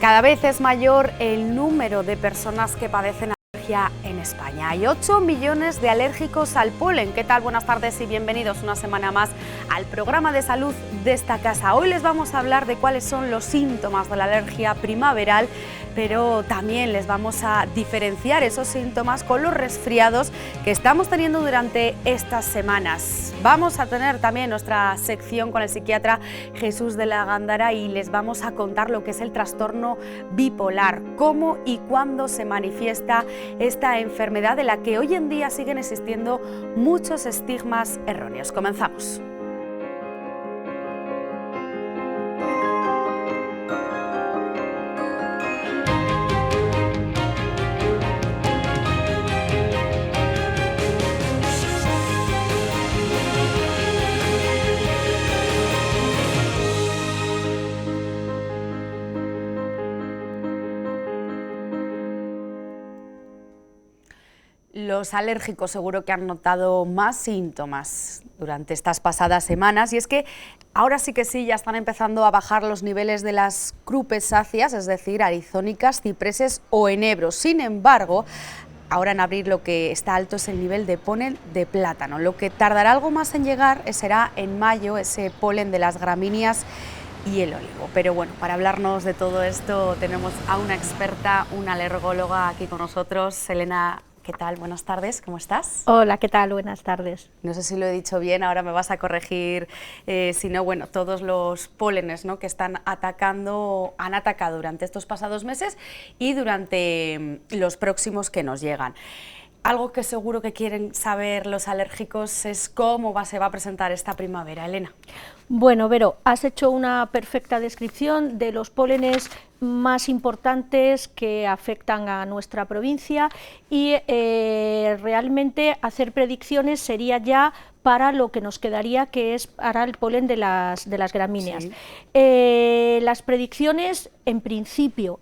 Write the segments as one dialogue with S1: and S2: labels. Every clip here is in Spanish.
S1: Cada vez es mayor el número de personas que padecen alergia en España. Hay 8 millones de alérgicos al polen. ¿Qué tal? Buenas tardes y bienvenidos una semana más al programa de salud de esta casa. Hoy les vamos a hablar de cuáles son los síntomas de la alergia primaveral, pero también les vamos a diferenciar esos síntomas con los resfriados que estamos teniendo durante estas semanas. Vamos a tener también nuestra sección con el psiquiatra Jesús de la Gándara y les vamos a contar lo que es el trastorno bipolar, cómo y cuándo se manifiesta esta enfermedad de la que hoy en día siguen existiendo muchos estigmas erróneos. Comenzamos. Los alérgicos seguro que han notado más síntomas durante estas pasadas semanas y es que ahora sí que sí ya están empezando a bajar los niveles de las crupesáceas, es decir, arizónicas, cipreses o enebros. Sin embargo, ahora en abril lo que está alto es el nivel de polen de plátano. Lo que tardará algo más en llegar será en mayo ese polen de las gramíneas y el olivo. Pero bueno, para hablarnos de todo esto tenemos a una experta, una alergóloga aquí con nosotros, Elena. ¿Qué tal? Buenas tardes, ¿cómo estás?
S2: Hola, ¿qué tal? Buenas tardes.
S1: No sé si lo he dicho bien, ahora me vas a corregir, si no, bueno, todos los pólenes, ¿no?, que han atacado durante estos pasados meses y durante los próximos que nos llegan. Algo que seguro que quieren saber los alérgicos es cómo se va a presentar esta primavera. Elena.
S2: Bueno, Vero, has hecho una perfecta descripción de los pólenes más importantes que afectan a nuestra provincia y realmente hacer predicciones sería ya para lo que nos quedaría, que es para el polen de las gramíneas. Sí. Las predicciones en principio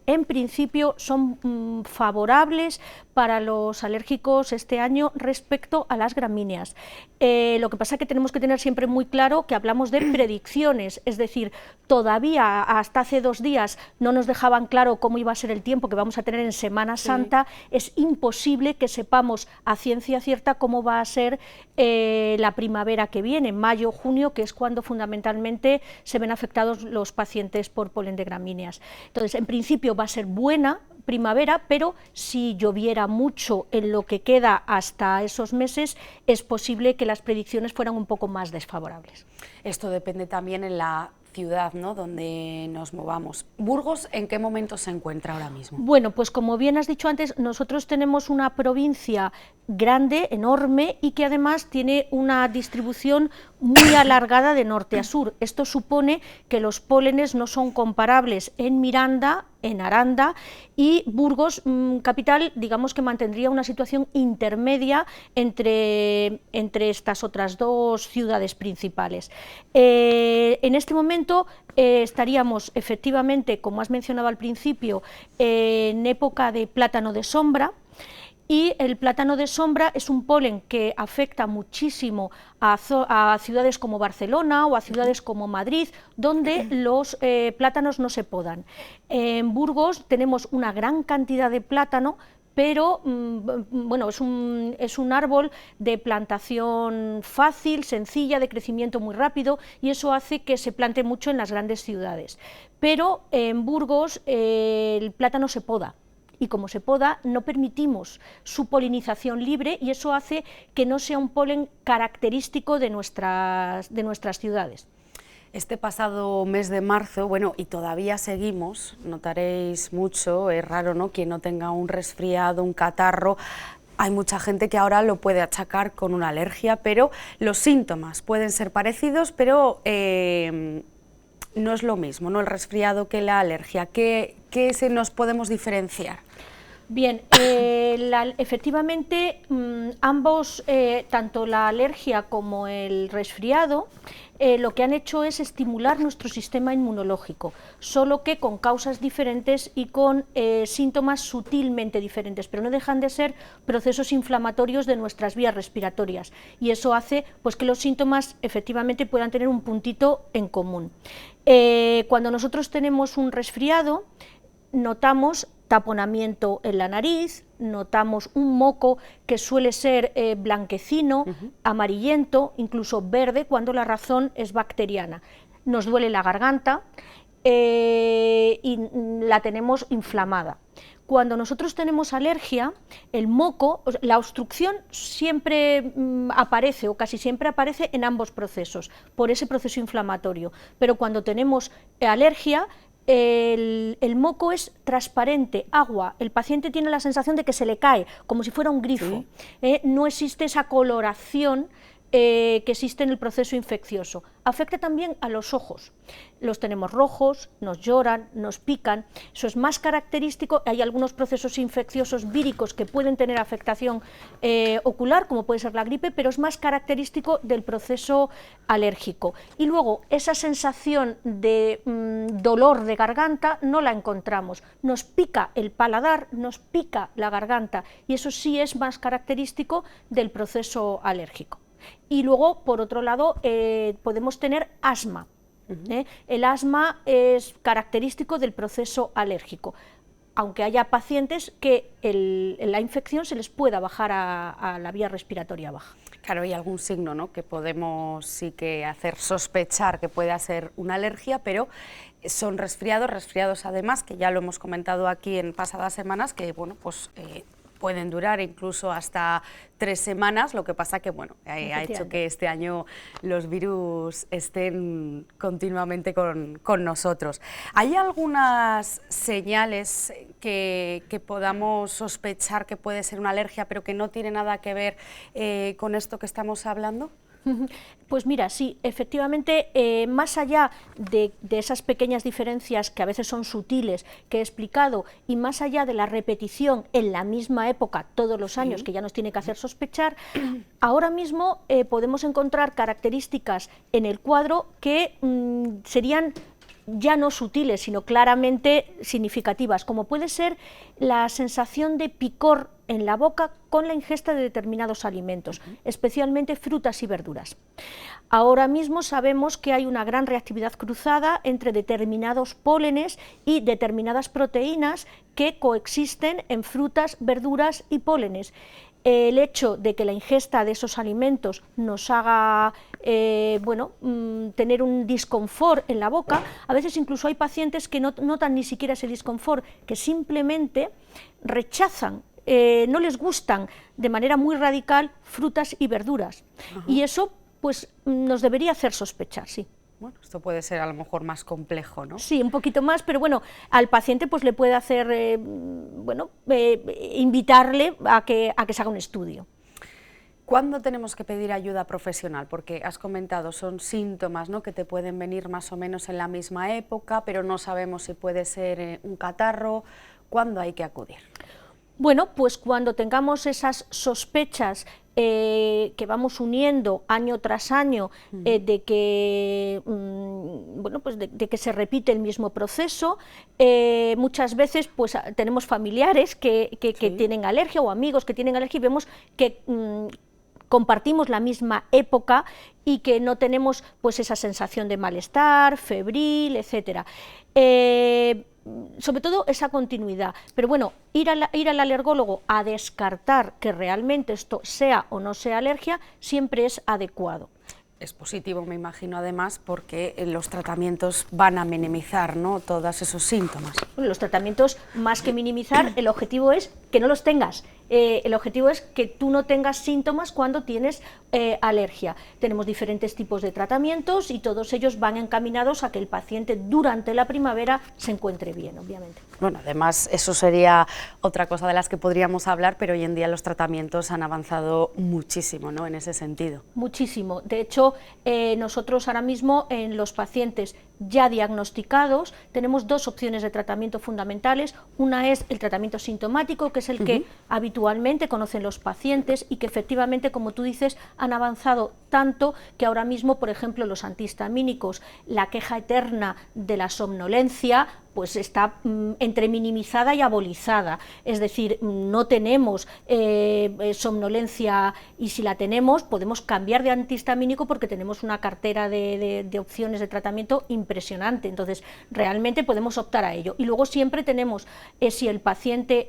S2: son favorables para los alérgicos este año respecto a las gramíneas. Lo que pasa es que tenemos que tener siempre muy claro que hablamos de predicciones, es decir, todavía hasta hace 2 días no nos dejaban claro cómo iba a ser el tiempo que vamos a tener en Semana Santa. Sí. Es imposible que sepamos a ciencia cierta cómo va a ser la primavera que viene, mayo, junio, que es cuando fundamentalmente se ven afectados los pacientes por polen de gramíneas. Entonces, en principio va a ser buena primavera, pero si lloviera mucho en lo que queda hasta esos meses, es posible que las predicciones fueran un poco más desfavorables.
S1: Esto depende también en la ciudad, ¿no?, donde nos movamos. ¿Burgos en qué momento se encuentra ahora mismo?
S2: Bueno, pues como bien has dicho antes, nosotros tenemos una provincia grande, enorme, y que además tiene una distribución muy alargada de norte a sur. Esto supone que los pólenes no son comparables en Miranda, en Aranda, y Burgos, capital, digamos que mantendría una situación intermedia entre estas otras 2 ciudades principales. En este momento estaríamos efectivamente, como has mencionado al principio, en época de plátano de sombra. Y el plátano de sombra es un polen que afecta muchísimo a ciudades como Barcelona o a ciudades como Madrid, donde los plátanos no se podan. En Burgos tenemos una gran cantidad de plátano, pero bueno, es un árbol de plantación fácil, sencilla, de crecimiento muy rápido, y eso hace que se plante mucho en las grandes ciudades. Pero en Burgos el plátano se poda. Y como se poda, no permitimos su polinización libre y eso hace que no sea un polen característico de nuestras ciudades.
S1: Este pasado mes de marzo, bueno, y todavía seguimos, notaréis mucho, es raro, ¿no?, quien no tenga un resfriado, un catarro. Hay mucha gente que ahora lo puede achacar con una alergia, pero los síntomas pueden ser parecidos, pero no es lo mismo, ¿no?, el resfriado que la alergia. ¿Qué se nos podemos diferenciar?
S2: Bien, efectivamente ambos, tanto la alergia como el resfriado, lo que han hecho es estimular nuestro sistema inmunológico, solo que con causas diferentes y con síntomas sutilmente diferentes, pero no dejan de ser procesos inflamatorios de nuestras vías respiratorias, y eso hace pues, que los síntomas efectivamente puedan tener un puntito en común. Cuando nosotros tenemos un resfriado, notamos taponamiento en la nariz, notamos un moco que suele ser blanquecino, amarillento, incluso verde, cuando la razón es bacteriana. Nos duele la garganta y la tenemos inflamada. Cuando nosotros tenemos alergia, el moco, la obstrucción siempre aparece, o casi siempre aparece en ambos procesos, por ese proceso inflamatorio, pero cuando tenemos alergia, el moco es transparente, agua, el paciente tiene la sensación de que se le cae, como si fuera un grifo, no existe esa coloración que existe en el proceso infeccioso. Afecta también a los ojos, los tenemos rojos, nos lloran, nos pican, eso es más característico. Hay algunos procesos infecciosos víricos que pueden tener afectación ocular, como puede ser la gripe, pero es más característico del proceso alérgico. Y luego esa sensación de dolor de garganta no la encontramos, nos pica el paladar, nos pica la garganta, y eso sí es más característico del proceso alérgico. Y luego, por otro lado, podemos tener asma. El asma es característico del proceso alérgico, aunque haya pacientes que la infección se les pueda bajar a la vía respiratoria baja.
S1: Claro, hay algún signo, ¿no?, que podemos sí que hacer sospechar que pueda ser una alergia, pero son resfriados además, que ya lo hemos comentado aquí en pasadas semanas, que bueno, pues pueden durar incluso hasta 3 semanas, lo que pasa que bueno, ha hecho que este año los virus estén continuamente con nosotros. ¿Hay algunas señales que podamos sospechar que puede ser una alergia, pero que no tiene nada que ver con esto que estamos hablando?
S2: Pues mira, sí, efectivamente, más allá de esas pequeñas diferencias que a veces son sutiles, que he explicado, y más allá de la repetición en la misma época todos los años, que ya nos tiene que hacer sospechar, ahora mismo podemos encontrar características en el cuadro que serían ya no sutiles, sino claramente significativas, como puede ser la sensación de picor en la boca con la ingesta de determinados alimentos, especialmente frutas y verduras. Ahora mismo sabemos que hay una gran reactividad cruzada entre determinados pólenes y determinadas proteínas que coexisten en frutas, verduras y pólenes. El hecho de que la ingesta de esos alimentos nos haga tener un disconfort en la boca, a veces incluso hay pacientes que no notan ni siquiera ese disconfort, que simplemente rechazan, no les gustan de manera muy radical frutas y verduras. Y eso pues nos debería hacer sospechar, sí.
S1: Bueno, esto puede ser a lo mejor más complejo, ¿no?
S2: Sí, un poquito más, pero bueno, al paciente pues le puede hacer, invitarle a que se haga un estudio.
S1: ¿Cuándo tenemos que pedir ayuda profesional? Porque has comentado, son síntomas, ¿no?, que te pueden venir más o menos en la misma época, pero no sabemos si puede ser un catarro. ¿Cuándo hay que acudir?
S2: Bueno, pues cuando tengamos esas sospechas que vamos uniendo año tras año, de que se repite el mismo proceso, muchas veces pues tenemos familiares que tienen alergia, o amigos que tienen alergia, y vemos que compartimos la misma época y que no tenemos pues esa sensación de malestar, febril, etcétera. Sobre todo esa continuidad, pero bueno, ir al alergólogo a descartar que realmente esto sea o no sea alergia siempre es adecuado.
S1: Es positivo, me imagino, además, porque los tratamientos van a minimizar, ¿no?, todos esos síntomas.
S2: Bueno, los tratamientos, más que minimizar, el objetivo es que no los tengas. El objetivo es que tú no tengas síntomas cuando tienes alergia. Tenemos diferentes tipos de tratamientos y todos ellos van encaminados a que el paciente durante la primavera se encuentre bien, obviamente.
S1: Bueno, además eso sería otra cosa de las que podríamos hablar, pero hoy en día los tratamientos han avanzado muchísimo, ¿no?, en ese sentido.
S2: Muchísimo. De hecho, nosotros ahora mismo en los pacientes ya diagnosticados tenemos 2 opciones de tratamiento fundamentales. Una es el tratamiento sintomático, que es el que habitualmente conocen los pacientes y que efectivamente, como tú dices, han avanzado tanto que ahora mismo, por ejemplo, los antihistamínicos, la queja eterna de la somnolencia, pues está entre minimizada y abolizada, es decir, no tenemos somnolencia, y si la tenemos podemos cambiar de antihistamínico porque tenemos una cartera de opciones de tratamiento impresionante, entonces realmente podemos optar a ello. Y luego siempre tenemos, si el paciente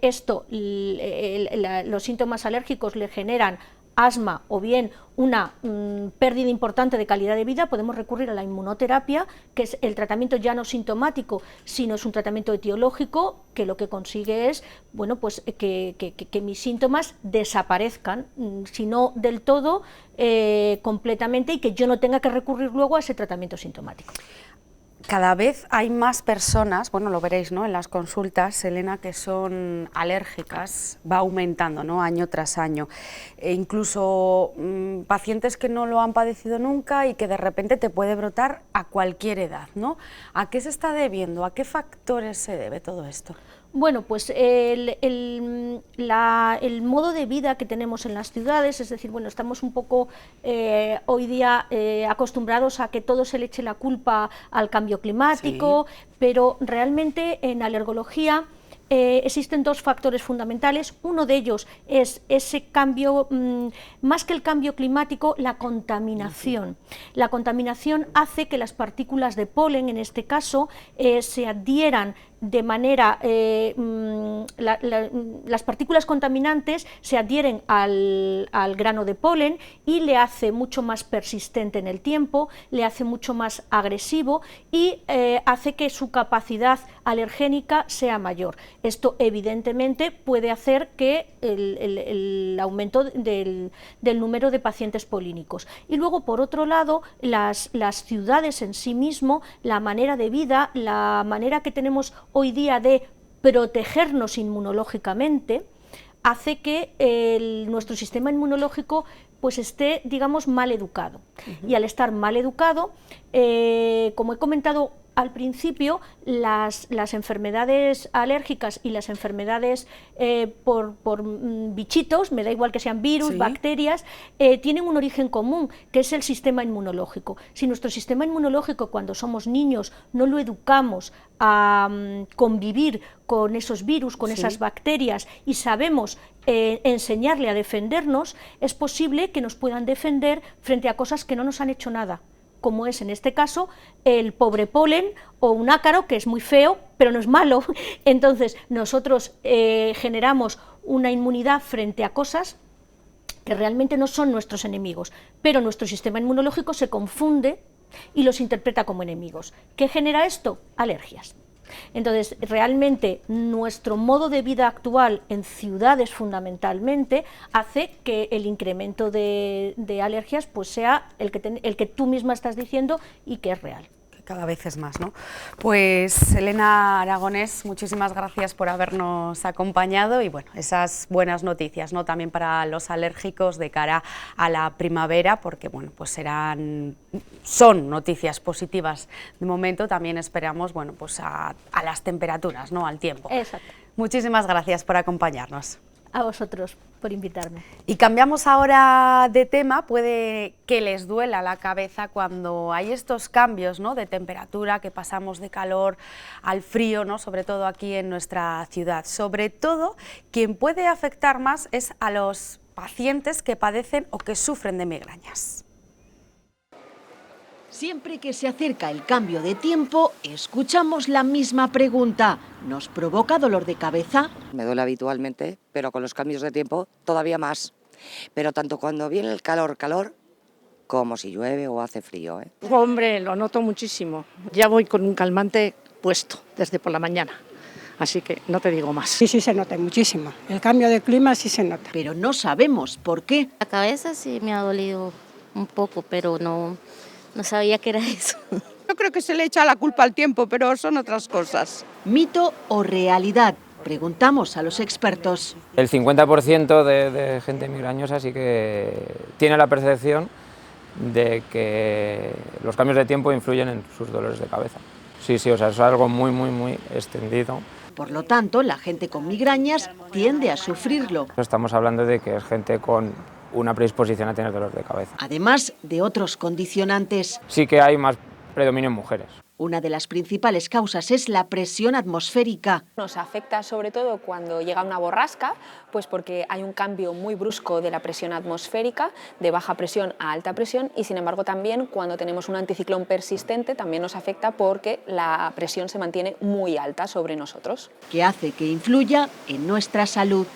S2: los síntomas alérgicos le generan asma o bien una pérdida importante de calidad de vida, podemos recurrir a la inmunoterapia, que es el tratamiento ya no sintomático, sino es un tratamiento etiológico que lo que consigue es, bueno, pues que mis síntomas desaparezcan, si no del todo, completamente, y que yo no tenga que recurrir luego a ese tratamiento sintomático.
S1: Cada vez hay más personas, bueno, lo veréis, ¿no?, en las consultas, Elena, que son alérgicas, va aumentando, ¿no?, año tras año. Incluso pacientes que no lo han padecido nunca y que de repente te puede brotar a cualquier edad, ¿no? ¿A qué se está debiendo? ¿A qué factores se debe todo esto?
S2: Bueno, pues el modo de vida que tenemos en las ciudades, es decir, bueno, estamos un poco hoy día acostumbrados a que todo se le eche la culpa al cambio climático, sí, pero realmente en alergología existen dos factores fundamentales. Uno de ellos es ese cambio, más que el cambio climático, la contaminación. La contaminación hace que las partículas de polen, en este caso, se adhieran de manera, las partículas contaminantes se adhieren al grano de polen y le hace mucho más persistente en el tiempo, le hace mucho más agresivo y hace que su capacidad alergénica sea mayor. Esto evidentemente puede hacer que el aumento del número de pacientes polínicos. Y luego, por otro lado, las ciudades en sí mismo, la manera de vida, la manera que tenemos hoy día de protegernos inmunológicamente, hace que nuestro sistema inmunológico pues esté, digamos, mal educado. Y al estar mal educado, como he comentado al principio, las enfermedades alérgicas y las enfermedades por bichitos, me da igual que sean virus, sí, bacterias, tienen un origen común, que es el sistema inmunológico. Si nuestro sistema inmunológico, cuando somos niños, no lo educamos a convivir con esos virus, con, sí, esas bacterias, y sabemos enseñarle a defendernos, es posible que nos puedan defender frente a cosas que no nos han hecho nada, como es en este caso el pobre polen o un ácaro, que es muy feo, pero no es malo. Entonces nosotros generamos una inmunidad frente a cosas que realmente no son nuestros enemigos, pero nuestro sistema inmunológico se confunde y los interpreta como enemigos. ¿Qué genera esto? Alergias. Entonces, realmente nuestro modo de vida actual en ciudades fundamentalmente hace que el incremento de alergias pues sea el que tú misma estás diciendo y que es real.
S1: Cada vez es más, ¿no? Pues Elena Aragonés, muchísimas gracias por habernos acompañado y bueno, esas buenas noticias, ¿no?, también para los alérgicos de cara a la primavera, porque bueno, pues son noticias positivas de momento. También esperamos, bueno, pues a las temperaturas, ¿no?, al tiempo.
S2: Exacto.
S1: Muchísimas gracias por acompañarnos.
S2: A vosotros por invitarme.
S1: Y cambiamos ahora de tema. Puede que les duela la cabeza cuando hay estos cambios, ¿no?, de temperatura, que pasamos de calor al frío, ¿no?, sobre todo aquí en nuestra ciudad. Sobre todo, quien puede afectar más es a los pacientes que padecen o que sufren de migrañas.
S3: Siempre que se acerca el cambio de tiempo, escuchamos la misma pregunta. ¿Nos provoca dolor de cabeza?
S4: Me duele habitualmente, pero con los cambios de tiempo todavía más. Pero tanto cuando viene el calor, como si llueve o hace frío, ¿eh?
S5: Hombre, lo noto muchísimo. Ya voy con un calmante puesto desde por la mañana. Así que no te digo más.
S6: Sí, se nota muchísimo. El cambio de clima sí se nota.
S3: Pero no sabemos por qué.
S7: La cabeza sí me ha dolido un poco, pero no sabía que era eso.
S8: Yo creo que se le echa la culpa al tiempo, pero son otras cosas.
S3: ¿Mito o realidad? Preguntamos a los expertos.
S9: El 50% de gente migrañosa sí que tiene la percepción de que los cambios de tiempo influyen en sus dolores de cabeza. Sí, o sea, es algo muy extendido.
S3: Por lo tanto, la gente con migrañas tiende a sufrirlo.
S9: Estamos hablando de que es gente con una predisposición a tener dolor de cabeza.
S3: Además de otros condicionantes.
S9: Sí que hay más predominio en mujeres.
S3: Una de las principales causas es la presión atmosférica.
S10: Nos afecta sobre todo cuando llega una borrasca, pues porque hay un cambio muy brusco de la presión atmosférica, de baja presión a alta presión, y sin embargo también cuando tenemos un anticiclón persistente también nos afecta porque la presión se mantiene muy alta sobre nosotros.
S3: Que hace que influya en nuestra salud.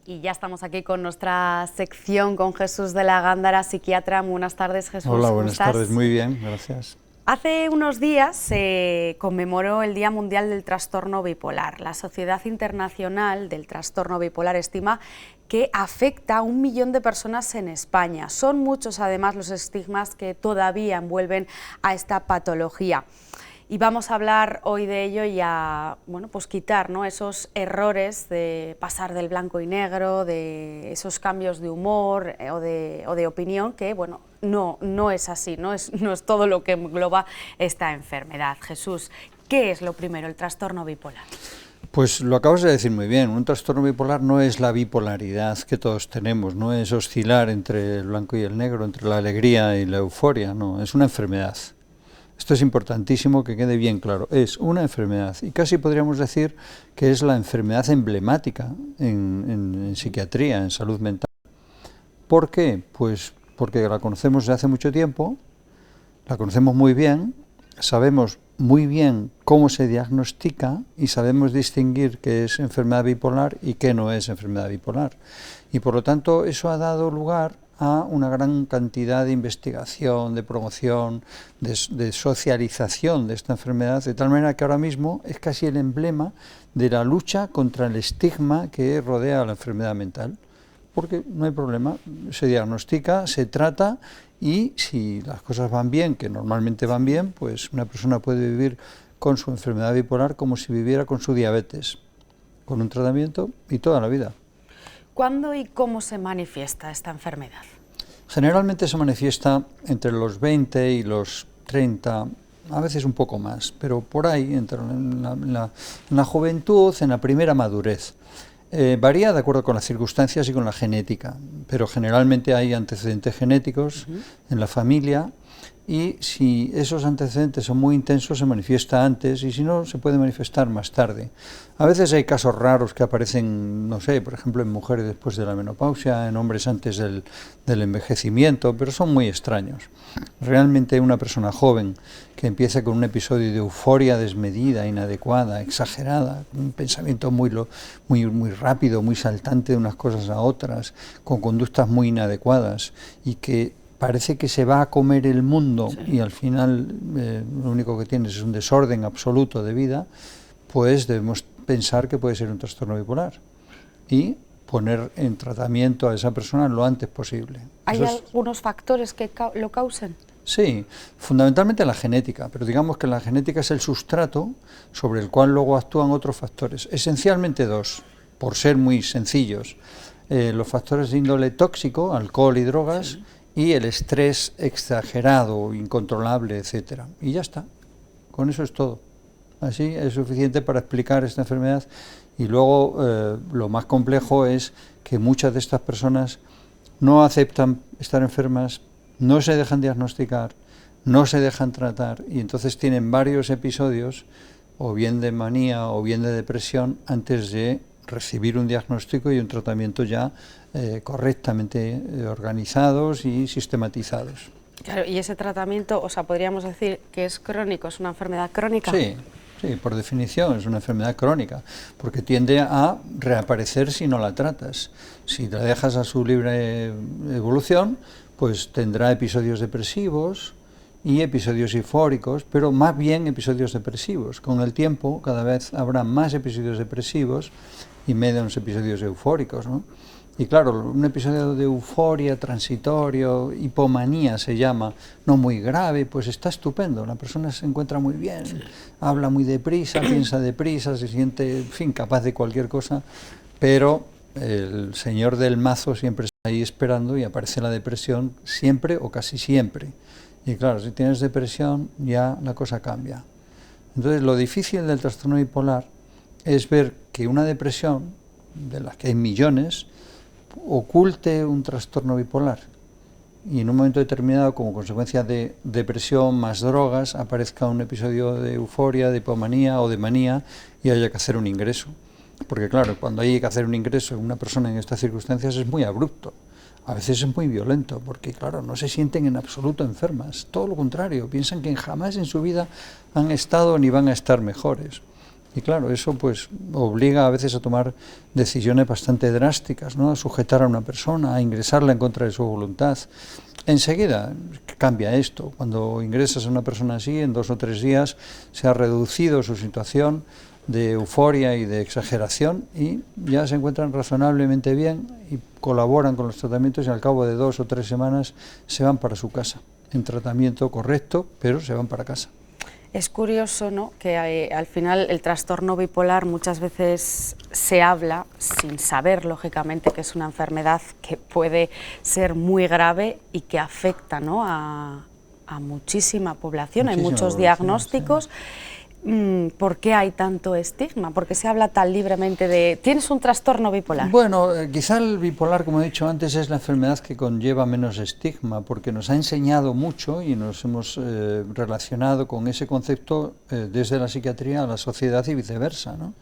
S1: Y ya estamos aquí con nuestra sección con Jesús de la Gándara, psiquiatra. Buenas tardes, Jesús.
S11: Hola, buenas tardes. Muy bien, gracias.
S1: Hace unos días se conmemoró el Día Mundial del Trastorno Bipolar. La Sociedad Internacional del Trastorno Bipolar estima que afecta a 1 millón de personas en España. Son muchos, además, los estigmas que todavía envuelven a esta patología. Y vamos a hablar hoy de ello y a pues quitar, ¿no?, esos errores de pasar del blanco y negro, de esos cambios de humor o de opinión que no es así, no es todo lo que engloba esta enfermedad. Jesús, ¿qué es lo primero, el trastorno bipolar?
S11: Pues lo acabas de decir muy bien, un trastorno bipolar no es la bipolaridad que todos tenemos, no es oscilar entre el blanco y el negro, entre la alegría y la euforia, no, es una enfermedad. Esto es importantísimo que quede bien claro, es una enfermedad y casi podríamos decir que es la enfermedad emblemática en psiquiatría, en salud mental. ¿Por qué? Pues porque la conocemos desde hace mucho tiempo, la conocemos muy bien, sabemos muy bien cómo se diagnostica y sabemos distinguir qué es enfermedad bipolar y qué no es enfermedad bipolar. Y por lo tanto eso ha dado lugar a una gran cantidad de investigación, de promoción, de socialización de esta enfermedad, de tal manera que ahora mismo es casi el emblema de la lucha contra el estigma que rodea a la enfermedad mental, porque no hay problema, se diagnostica, se trata y si las cosas van bien, que normalmente van bien, pues una persona puede vivir con su enfermedad bipolar como si viviera con su diabetes, con un tratamiento y toda la vida.
S1: ¿Cuándo y cómo se manifiesta esta enfermedad?
S11: Generalmente se manifiesta entre los 20 y los 30, a veces un poco más, pero por ahí, en la juventud, en la primera madurez. Varía de acuerdo con las circunstancias y con la genética, pero generalmente hay antecedentes genéticos en la familia y si esos antecedentes son muy intensos se manifiesta antes y si no se puede manifestar más tarde. A veces hay casos raros que aparecen, no sé, por ejemplo en mujeres después de la menopausia, en hombres antes del envejecimiento, pero son muy extraños. Realmente una persona joven que empieza con un episodio de euforia desmedida, inadecuada, exagerada, un pensamiento muy rápido, muy saltante de unas cosas a otras, con conductas muy inadecuadas y que parece que se va a comer el mundo y al final lo único que tienes es un desorden absoluto de vida, pues debemos pensar que puede ser un trastorno bipolar y poner en tratamiento a esa persona lo antes posible.
S1: ¿Hay algunos factores que lo causen?
S11: Sí, fundamentalmente la genética, pero digamos que la genética es el sustrato sobre el cual luego actúan otros factores, esencialmente dos, por ser muy sencillos. Los factores de índole tóxico, alcohol y drogas, y el estrés exagerado, incontrolable, etcétera. Y ya está, con eso es todo. Así es suficiente para explicar esta enfermedad y luego lo más complejo es que muchas de estas personas no aceptan estar enfermas, no se dejan diagnosticar, no se dejan tratar y entonces tienen varios episodios o bien de manía o bien de depresión antes de recibir un diagnóstico y un tratamiento ya correctamente organizados y sistematizados.
S1: Claro, y ese tratamiento, o sea, podríamos decir que es crónico, es una enfermedad crónica.
S11: Sí, por definición es una enfermedad crónica, porque tiende a reaparecer si no la tratas. Si la dejas a su libre evolución, pues tendrá episodios depresivos y episodios eufóricos, pero más bien episodios depresivos. Con el tiempo cada vez habrá más episodios depresivos y menos episodios eufóricos, ¿no? Y claro, un episodio de euforia transitorio, hipomanía se llama, no muy grave, pues está estupendo, la persona se encuentra muy bien, habla muy deprisa, piensa deprisa, se siente, en fin, capaz de cualquier cosa, pero el señor del mazo siempre está ahí esperando y aparece la depresión siempre o casi siempre. Y claro, si tienes depresión ya la cosa cambia. Entonces lo difícil del trastorno bipolar es ver que una depresión de las que hay millones, oculte un trastorno bipolar y en un momento determinado, como consecuencia de depresión más drogas, aparezca un episodio de euforia, de hipomanía o de manía y haya que hacer un ingreso. Porque claro, cuando hay que hacer un ingreso en una persona en estas circunstancias es muy abrupto, a veces es muy violento, porque claro, no se sienten en absoluto enfermas, todo lo contrario, piensan que jamás en su vida han estado ni van a estar mejores. Y claro, eso pues obliga a veces a tomar decisiones bastante drásticas, ¿no? A sujetar a una persona, a ingresarla en contra de su voluntad. Enseguida cambia esto. Cuando ingresas a una persona así, en 2 o 3 días se ha reducido su situación de euforia y de exageración y ya se encuentran razonablemente bien y colaboran con los tratamientos y al cabo de 2 o 3 semanas se van para su casa, en tratamiento correcto, pero se van para casa.
S1: Es curioso, ¿no?, que al final el trastorno bipolar muchas veces se habla sin saber, lógicamente, que es una enfermedad que puede ser muy grave y que afecta, ¿no?, a muchísima población, hay muchos diagnósticos. Sí. ¿Por qué hay tanto estigma? ¿Por qué se habla tan libremente de ¿tienes un trastorno bipolar?
S11: Bueno, quizá el bipolar, como he dicho antes, es la enfermedad que conlleva menos estigma, porque nos ha enseñado mucho y nos hemos relacionado con ese concepto desde la psiquiatría a la sociedad y viceversa, ¿no?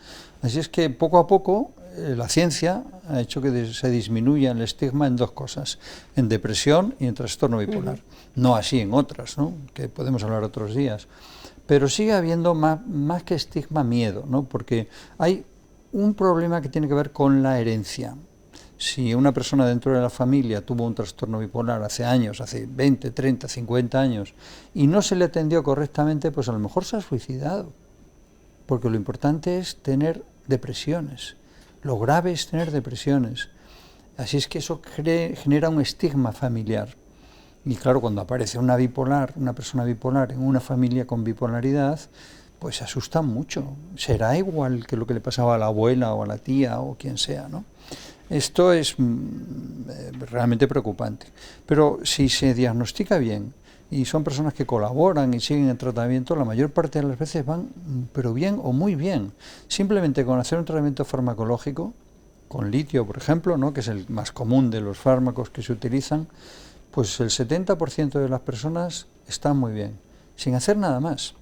S11: Así es que poco a poco la ciencia ha hecho que se disminuya el estigma en 2 cosas, en depresión y en trastorno bipolar. No así en otras, ¿no?, que podemos hablar otros días. Pero sigue habiendo más que estigma, miedo, ¿no? Porque hay un problema que tiene que ver con la herencia. Si una persona dentro de la familia tuvo un trastorno bipolar hace años, hace 20, 30, 50 años, y no se le atendió correctamente, pues a lo mejor se ha suicidado. Porque lo importante es tener depresiones. Lo grave es tener depresiones. Así es que eso genera un estigma familiar. Y claro, cuando aparece una persona bipolar en una familia con bipolaridad, pues se asustan mucho. Será igual que lo que le pasaba a la abuela o a la tía o quien sea, ¿no? Esto es realmente preocupante. Pero si se diagnostica bien y son personas que colaboran y siguen el tratamiento, la mayor parte de las veces van, pero bien o muy bien. Simplemente con hacer un tratamiento farmacológico, con litio, por ejemplo, ¿no?, que es el más común de los fármacos que se utilizan, pues el 70% de las personas están muy bien, sin hacer nada más.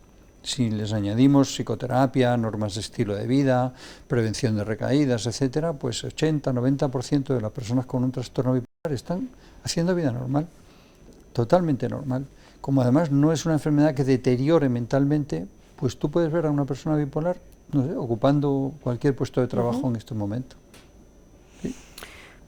S11: Si les añadimos psicoterapia, normas de estilo de vida, prevención de recaídas, etcétera, pues 80-90% de las personas con un trastorno bipolar están haciendo vida normal, totalmente normal. Como además no es una enfermedad que deteriore mentalmente, pues tú puedes ver a una persona bipolar, no sé, ocupando cualquier puesto de trabajo en este momento. ¿Sí?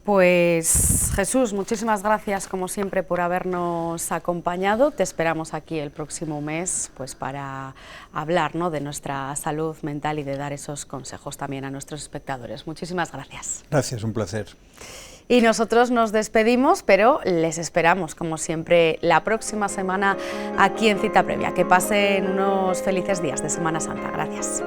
S1: Pues Jesús, muchísimas gracias como siempre por habernos acompañado. Te esperamos aquí el próximo mes pues para hablar, ¿no?, de nuestra salud mental y de dar esos consejos también a nuestros espectadores. Muchísimas gracias.
S11: Gracias, un placer.
S1: Y nosotros nos despedimos, pero les esperamos como siempre la próxima semana aquí en Cita Previa. Que pasen unos felices días de Semana Santa. Gracias.